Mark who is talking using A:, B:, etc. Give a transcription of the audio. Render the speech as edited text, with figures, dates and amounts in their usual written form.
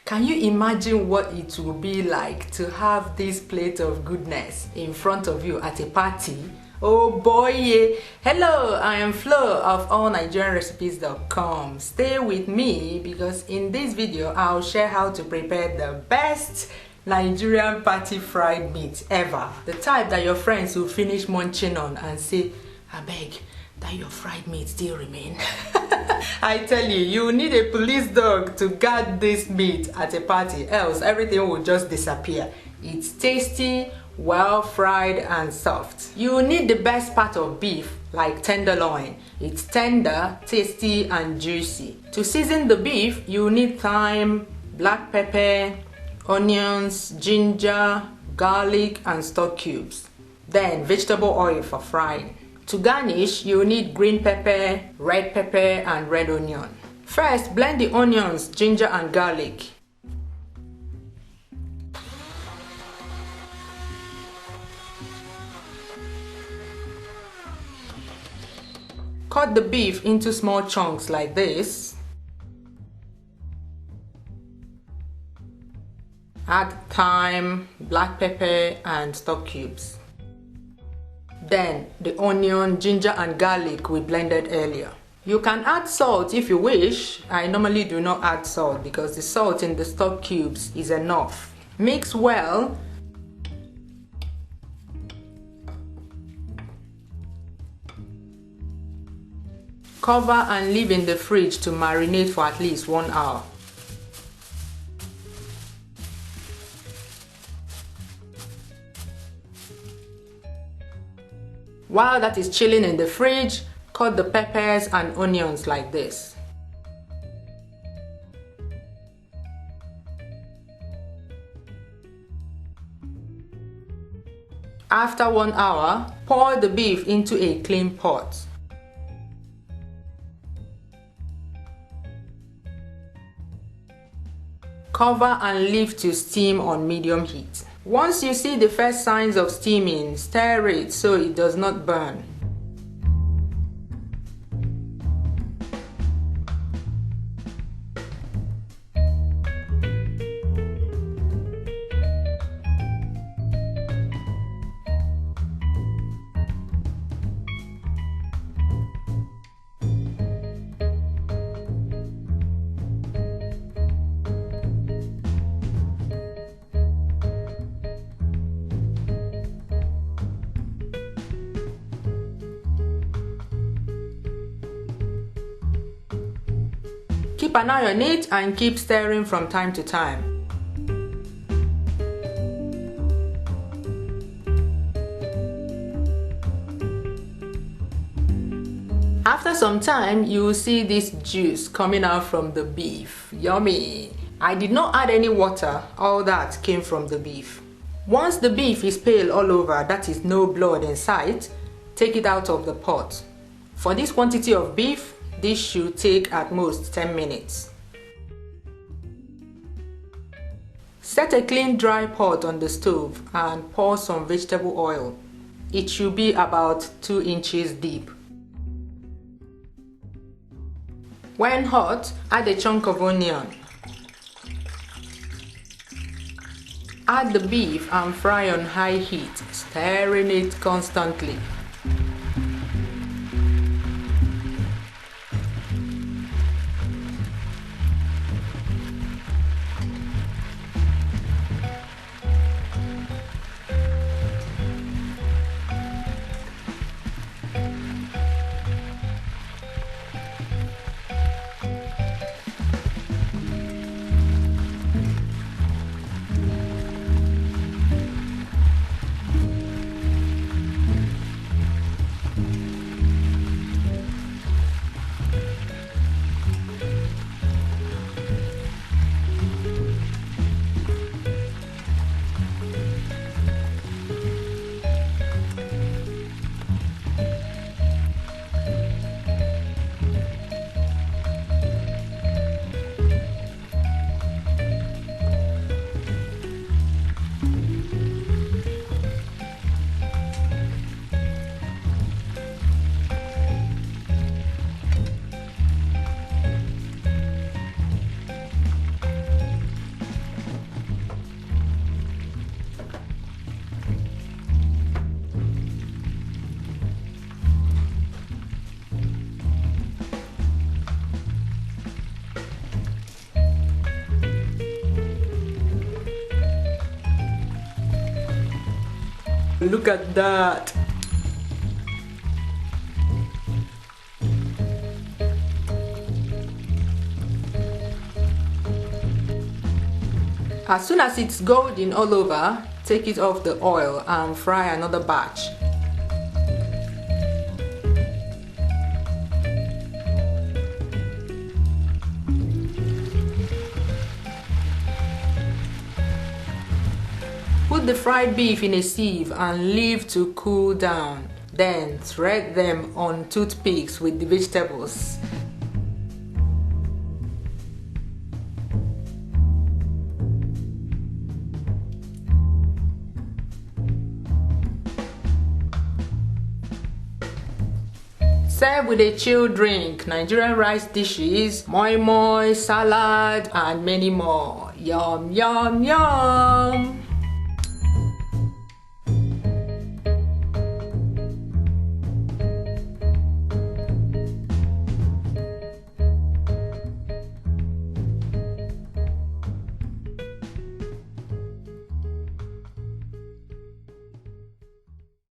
A: Can you imagine what it will be like to have this plate of goodness in front of you at a party? Oh boy, yeah. Hello, I am Flo of allnigerianrecipes.com. Stay with me because in this video I'll share how to prepare the best Nigerian party fried meat ever. The type that your friends will finish munching on and say, I beg, that your fried meat still remain. I tell you, you need a police dog to guard this meat at a party, else everything will just disappear. It's tasty, well fried and soft. You need the best part of beef, like tenderloin. It's tender, tasty and juicy. To season the beef, you need thyme, black pepper, onions, ginger, garlic and stock cubes. Then vegetable oil for frying. To garnish, you need green pepper, red pepper and red onion. First, blend the onions, ginger and garlic. Cut the beef into small chunks like this. Add thyme, black pepper and stock cubes. Then the onion, ginger and garlic we blended earlier. You can add salt if you wish. I normally do not add salt because the salt in the stock cubes is enough. Mix well. Cover and leave in the fridge to marinate for at least 1 hour. While that is chilling in the fridge, cut the peppers and onions like this. After 1 hour, pour the beef into a clean pot. Cover and leave to steam on medium heat. Once you see the first signs of steaming, stir it so it does not burn. Keep an eye on it and keep stirring from time to time. After some time, you will see this juice coming out from the beef. Yummy! I did not add any water, all that came from the beef. Once the beef is pale all over, that is no blood in sight, take it out of the pot. For this quantity of beef, this should take at most 10 minutes. Set a clean dry pot on the stove and pour some vegetable oil. It should be about 2 inches deep. When hot, add a chunk of onion. Add the beef and fry on high heat, stirring it constantly. Look at that. As soon as it's golden all over, take it off the oil and fry another batch. Put the fried beef in a sieve and leave to cool down. Then thread them on toothpicks with the vegetables. Serve with a chilled drink, Nigerian rice dishes, moi moi, salad, and many more. Yum, yum, yum!